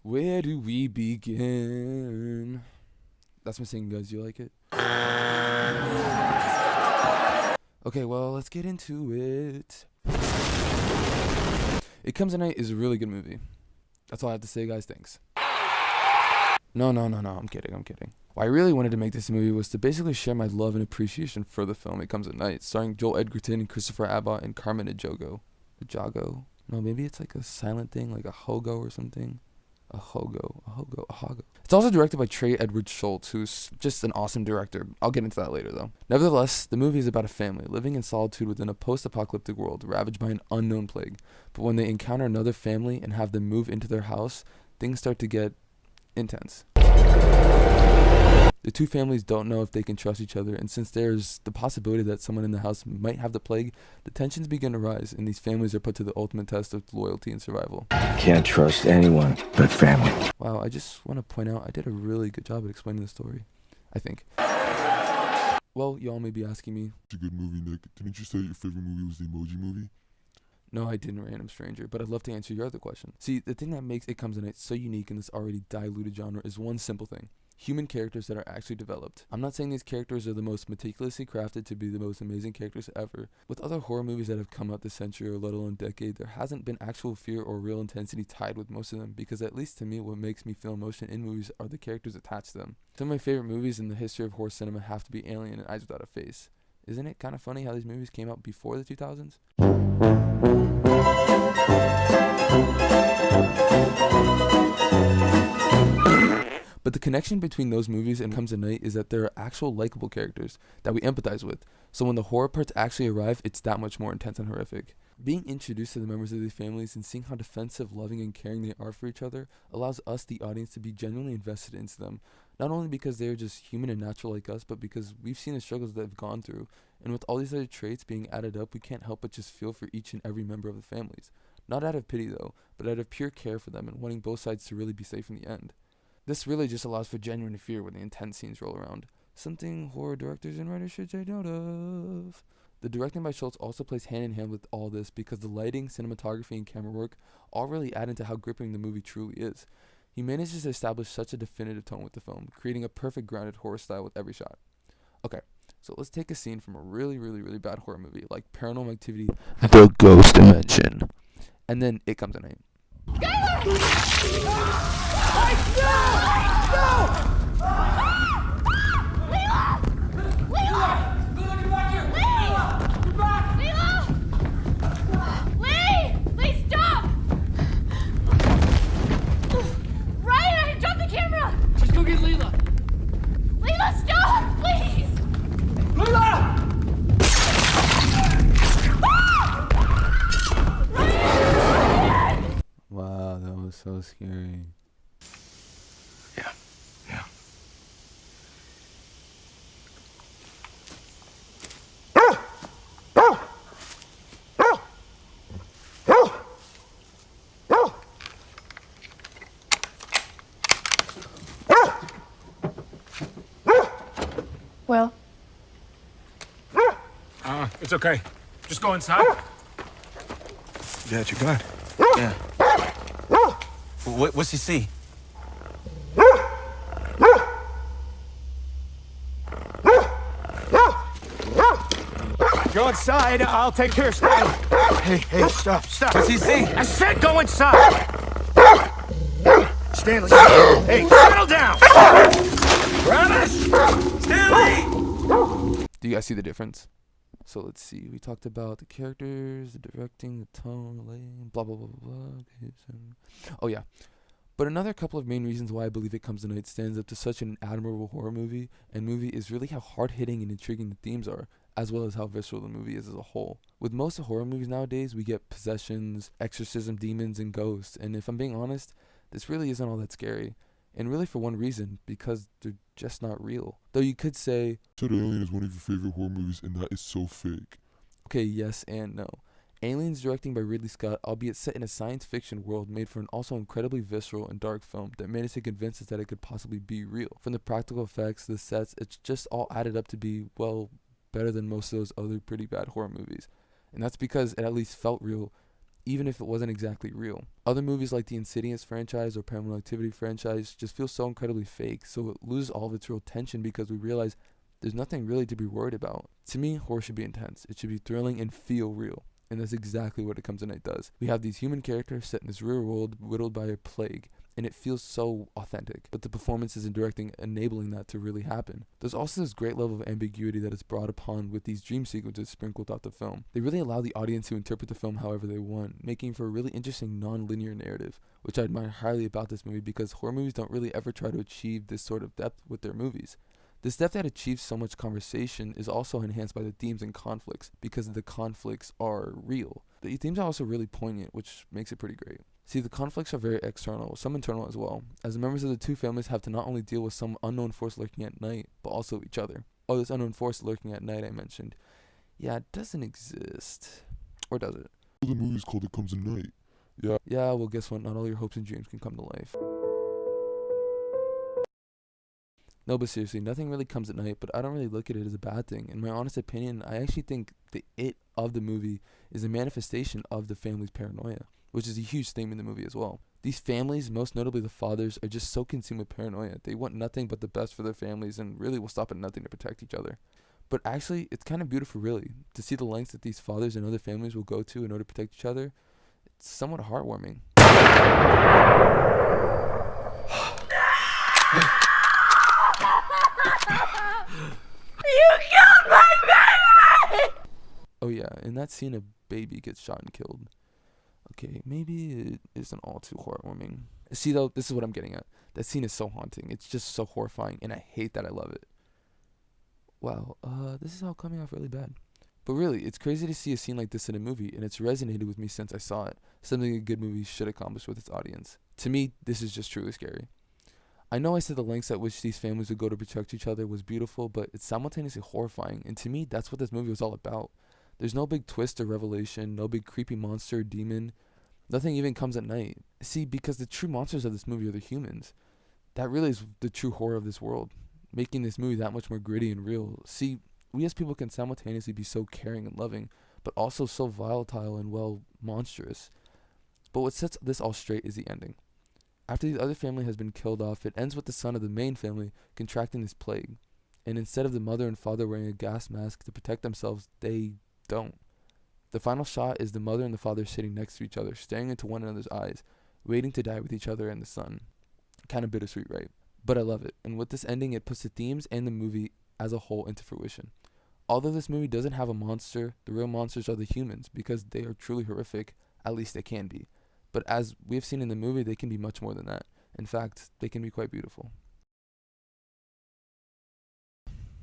Where do we begin? That's my singing, guys. You like it? Okay, well, let's get into it. It Comes at Night is a really good movie. That's all I have to say, guys. Thanks. No. I'm kidding. Why I really wanted to make this movie was to basically share my love and appreciation for the film It Comes at Night, starring Joel Edgerton and Christopher Abbott and Carmen Ejogo. Ejogo? No, maybe it's like a silent thing, like a hogo or something. A hogo. It's also directed by Trey Edward Schultz, who's just an awesome director. I'll get into that later, though. Nevertheless, the movie is about a family living in solitude within a post-apocalyptic world ravaged by an unknown plague. But when they encounter another family and have them move into their house, things start to get intense. The two families don't know if they can trust each other, and since there's the possibility that someone in the house might have the plague, the tensions begin to rise, and these families are put to the ultimate test of loyalty and survival. Can't trust anyone but family. Wow, I just want to point out I did a really good job at explaining the story, I think. Well, y'all may be asking me, It's a good movie, Nick. Didn't you say your favorite movie was the Emoji Movie? no, I didn't, random stranger, but I'd love to answer your other question. See, the thing that makes It Comes at Night so unique in this already diluted genre is one simple thing. Human characters that are actually developed. I'm not saying these characters are the most meticulously crafted to be the most amazing characters ever. With other horror movies that have come out this century or let alone decade, there hasn't been actual fear or real intensity tied with most of them, because at least to me what makes me feel emotion in movies are the characters attached to them. Some of my favorite movies in the history of horror cinema have to be Alien and Eyes Without a Face. Isn't it kind of funny how these movies came out before the 2000s? But the connection between those movies and Comes at Night is that there are actual likable characters that we empathize with. So when the horror parts actually arrive, it's that much more intense and horrific. Being introduced to the members of these families and seeing how defensive, loving, and caring they are for each other allows us, the audience, to be genuinely invested into them. Not only because they are just human and natural like us, but because we've seen the struggles they've gone through. And with all these other traits being added up, we can't help but just feel for each and every member of the families. Not out of pity though, but out of pure care for them and wanting both sides to really be safe in the end. This really just allows for genuine fear when the intense scenes roll around. Something horror directors and writers should take note of. The directing by Schultz also plays hand in hand with all this because the lighting, cinematography, and camera work all really add into how gripping the movie truly is. He manages to establish such a definitive tone with the film, creating a perfect grounded horror style with every shot. Okay, so let's take a scene from a really bad horror movie like Paranormal Activity, The Ghost Dimension, and then It Comes at Night. Wow, that was so scary. Yeah. Well, It's okay. Just go inside. You got your gun? Yeah. What's he see? Go inside. I'll take care of Stanley. Hey, stop. What's he see? I said go inside. Stanley. Hey, settle down. Travis! Stanley! Do you guys see the difference? So let's see. We talked about the characters, the directing, the tone, the lighting, blah, blah, blah, blah, blah. Oh, yeah. But another couple of main reasons why I believe It Comes at Night stands up to such an admirable horror movie is really how hard-hitting and intriguing the themes are, as well as how visceral the movie is as a whole. With most of horror movies nowadays, we get possessions, exorcism, demons, and ghosts, and if I'm being honest, this really isn't all that scary. And really for one reason, because they're just not real. Though you could say, Said Alien is one of your favorite horror movies, and that is so fake. okay, yes and no. Alien's directing by Ridley Scott, albeit set in a science fiction world, made for an also incredibly visceral and dark film that managed to convince us that it could possibly be real. From the practical effects, the sets, it's just all added up to be, well, better than most of those other pretty bad horror movies. And that's because it at least felt real, even if it wasn't exactly real. Other movies like the Insidious franchise or Paranormal Activity franchise just feel so incredibly fake, so it loses all of its real tension because we realize there's nothing really to be worried about. To me, horror should be intense. It should be thrilling and feel real. And that's exactly what It Comes at Night does. We have these human characters set in this real world riddled by a plague, and it feels so authentic. But the performances and directing enabling that to really happen. There's also this great level of ambiguity that is brought upon with these dream sequences sprinkled throughout the film. They really allow the audience to interpret the film however they want, making for a really interesting non-linear narrative, which I admire highly about this movie because horror movies don't really ever try to achieve this sort of depth with their movies. This depth that achieves so much conversation is also enhanced by the themes and conflicts because the conflicts are real. The themes are also really poignant, which makes it pretty great. See, the conflicts are very external, some internal as well, as the members of the two families have to not only deal with some unknown force lurking at night, but also each other. Oh, this unknown force lurking at night I mentioned. Yeah, it doesn't exist. Or does it? The movie's called It Comes at Night. Yeah, well guess what? Not all your hopes and dreams can come to life. No, but seriously, nothing really comes at night, but I don't really look at it as a bad thing. In my honest opinion, I actually think the it of the movie is a manifestation of the family's paranoia, which is a huge theme in the movie as well. These families, most notably the fathers, are just so consumed with paranoia. They want nothing but the best for their families and really will stop at nothing to protect each other. But actually, it's kind of beautiful, really, to see the lengths that these fathers and other families will go to in order to protect each other. It's somewhat heartwarming. Oh yeah, in that scene a baby gets shot and killed. Okay, maybe it isn't all too heartwarming. See though, this is what I'm getting at. That scene is so haunting. It's just so horrifying, and I hate that I love it. Wow, this is all coming off really bad. But really, it's crazy to see a scene like this in a movie, and it's resonated with me since I saw it. Something a good movie should accomplish with its audience. To me, this is just truly scary. I know I said the lengths at which these families would go to protect each other was beautiful, but it's simultaneously horrifying, and to me, that's what this movie was all about. There's no big twist or revelation, no big creepy monster or demon. Nothing even comes at night. See, because the true monsters of this movie are the humans. That really is the true horror of this world, making this movie that much more gritty and real. See, we as people can simultaneously be so caring and loving, but also so volatile and, well, monstrous. But what sets this all straight is the ending. After the other family has been killed off, it ends with the son of the main family contracting this plague. And instead of the mother and father wearing a gas mask to protect themselves, they don't. The final shot is the mother and the father sitting next to each other, staring into one another's eyes, waiting to die with each other in the sun. Kind of bittersweet, right? But I love it. And with this ending, it puts the themes and the movie as a whole into fruition. Although this movie doesn't have a monster, the real monsters are the humans because they are truly horrific, at least they can be. But as we've seen in the movie, they can be much more than that. In fact, they can be quite beautiful.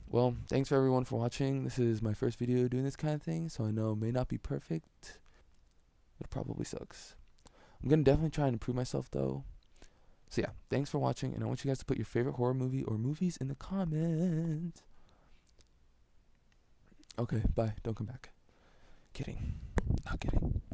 Well, thanks for everyone for watching. This is my first video doing this kind of thing, so I know it may not be perfect. It probably sucks. I'm going to definitely try and improve myself though. So yeah, thanks for watching, and I want you guys to put your favorite horror movie or movies in the comments. Okay, bye. Don't come back. Kidding. Not kidding.